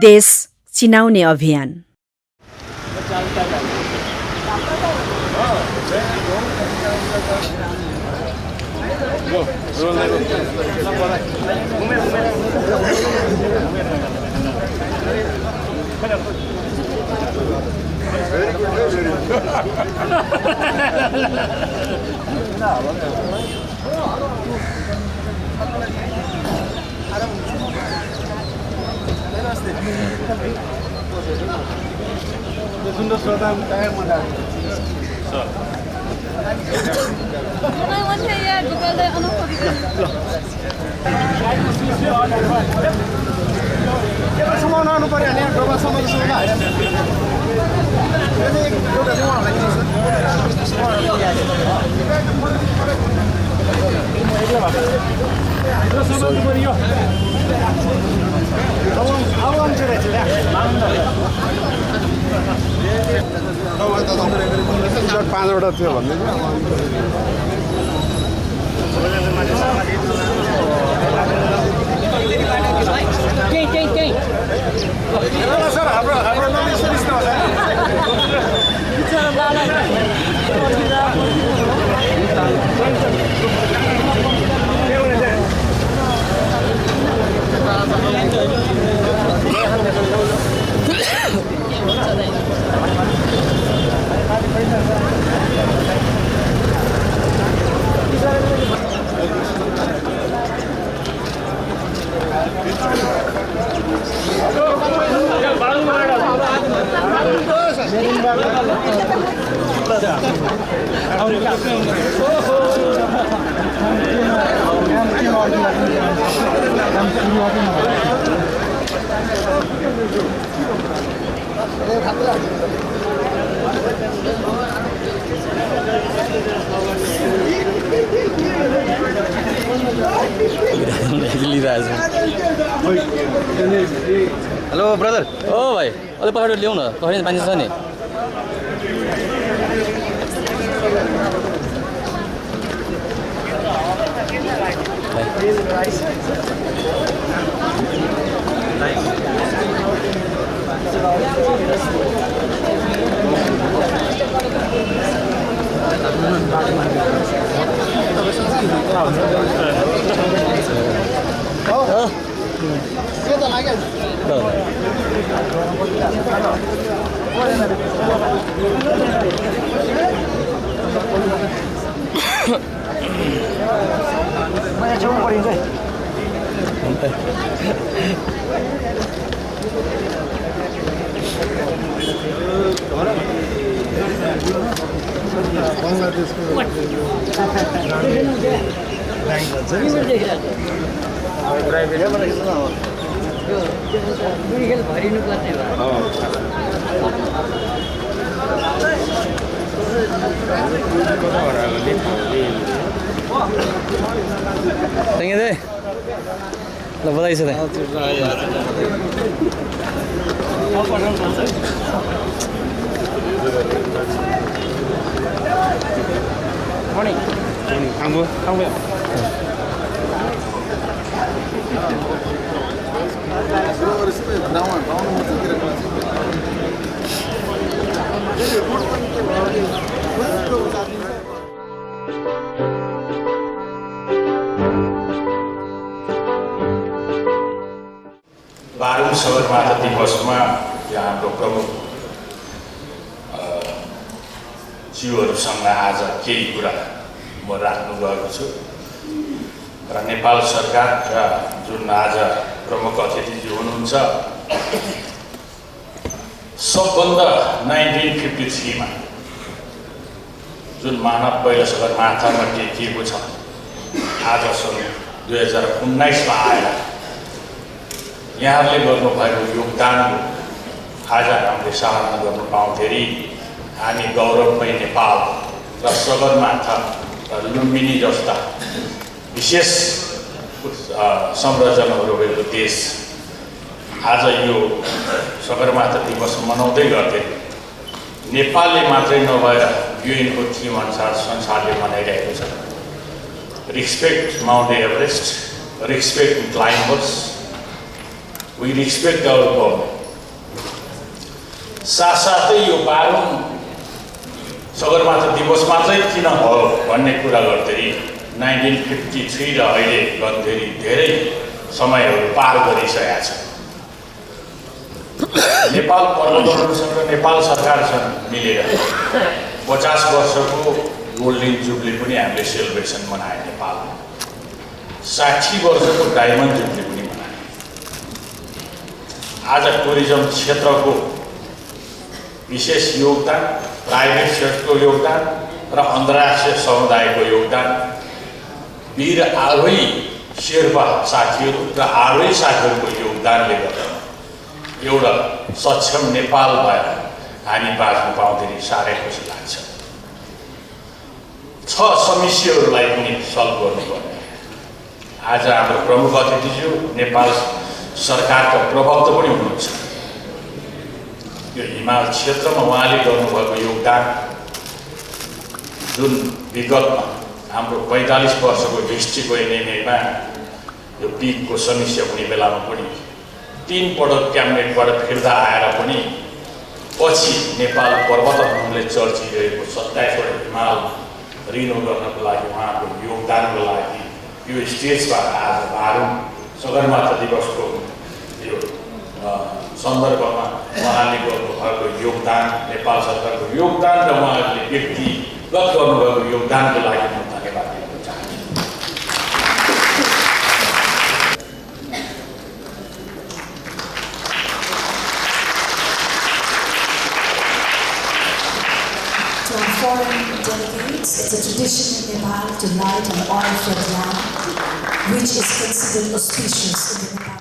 देश चिनाउने अभियान। पाँचवटा थियो भन्दै सर हाम्रो हेलो ब्रदर। ओ भाइ अलिक पछाडि ल्याउँ न, पछाडि मान्छे छ नि। ल बधाई छ बाह्रौं सगरमाथा दिवसमा यहाँ हाम्रो प्रमुख जीवहरूसँग आज केही कुरा म राख्नु गएको छु र नेपाल सरकार र जुन आज प्रमुख अतिथिजी हुनुहुन्छ सबभन्दा 1953 मा जुन मानव पहिलो सगरमाथामा टेकिएको छ आज सन् 2019 मा आएर यहाँहरूले गर्नुभएको योगदानको आज हामीले सराहना गर्नु पाउँदाखेरि हामी गौरवमय नेपाल र सगरमाथा र लुम्बिनी जस्ता विशेष संरचनाहरू भएको देश आज यो सगरमाथा दिवस मनाउँदै गर्दै नेपालले मात्रै नभएर युएनको थिम अनुसार संसारले मनाइरहेको छ। Respect Mount Everest, respect climbers, We respect our government. साथसाथै यो 12औं सगरमाथा दिवस मात्रै किन हो भन्ने कुरा गर्दै 1953 र अहिले गर्दै धेरै समयहरू पार गरिसकेका छन्। नेपाल पर्वतारोहणसँग नेपाल सरकारसँग मिलेर 50 वर्षको गोल्डन जुब्ली पनि हामीले सेलिब्रेसन मनाए नेपालमा। 60 वर्षको डायमन्ड जुब्ली पनि मनाए। आज टुरिज्म क्षेत्रको विशेष योगदान, प्राइभेट सेक्टरको योगदान र अन्तर्राष्ट्रिय समुदायको योगदान, वीर आरोही शेर्पा साथीहरू र आरोही साथीहरूको योगदानले गर्दा एउटा सक्षम नेपाल भएर हामी बाँच्न पाउँदाखेरि साह्रै खुसी लाग्छ। 6 समस्याहरूलाई पनि सल्भ गर्नुपर्ने। आज हाम्रो प्रमुख अतिथिज्यू नेपाल सरकारका प्रवक्ता पनि हुनुहुन्छ। यो हिमाल क्षेत्रमा उहाँले गर्नुभएको योगदान जुन विगतमा हाम्रो 45 वर्षको हिस्ट्रीको एनएमएमा यो पिकको समस्या हुने बेलामा पनि 3 पटक क्याबिनेटबाट फिर्ता आएर पनि पछि नेपाल पर्वतारोहणले चर्चिरहेको 27वटा हिमाल रिन्यू गर्नको लागि उहाँको योगदानको लागि यो स्टेजबाट आज 12औं सगरमाथा दिवसको यो सन्दर्भमा उहाँले गर्नुभएको योगदान, नेपाल सरकारको योगदान र उहाँहरूले व्यक्तिगत गर्नुभएको योगदानको लागि म धन्यवाद दिन चाहन्छु। To our foreign delegates, it's a tradition in Nepal to light an oil-filled lamp, which is considered auspicious in the Nepali.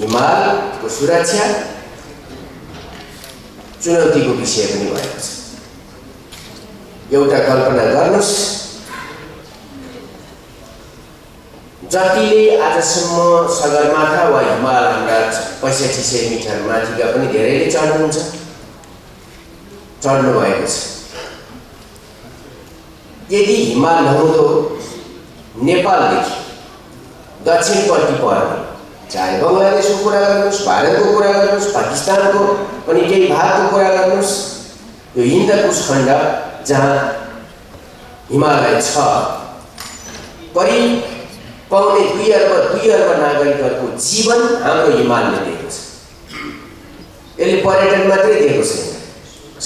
हिमालको सुरक्षा चुनौतीको विषय पनि भएको छ। एउटा कल्पना गर्नुस्, जतिले आजसम्म सगरमाथा वा हिमाल हाम्रा 6500 मिटर माथिका पनि धेरैले चढ्नु भएको छ। यदि हिमाल नहुँदो नेपालदेखि दक्षिणपट्टि पर्ने चाहे बङ्गलादेशको कुरा गर्नुहोस्, भारतको कुरा गर्नुहोस्, पाकिस्तानको पनि केही भागको कुरा गर्नुहोस्, यो हिन्दकुश खण्ड जहाँ हिमालय छ, करिब पाउने 2 अर्ब नागरिकहरूको जीवन हाम्रो हिमालले दिएको छ। यसले पर्यटन मात्रै दिएको छैन,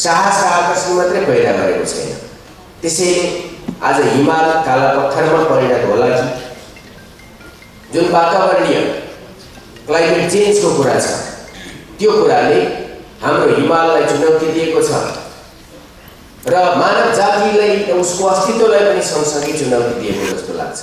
साहस र आकर्षण मात्रै पैदा गरेको छैन। त्यसैले आज हिमाल काला पत्थरमा परिणत होला कि जुन वातावरणीय क्लाइमेट चेन्जको कुरा छ त्यो कुराले हाम्रो हिमाललाई चुनौती दिएको छ र मानव जातिलाई उसको अस्तित्वलाई पनि सँगसँगै चुनौती दिएको जस्तो लाग्छ।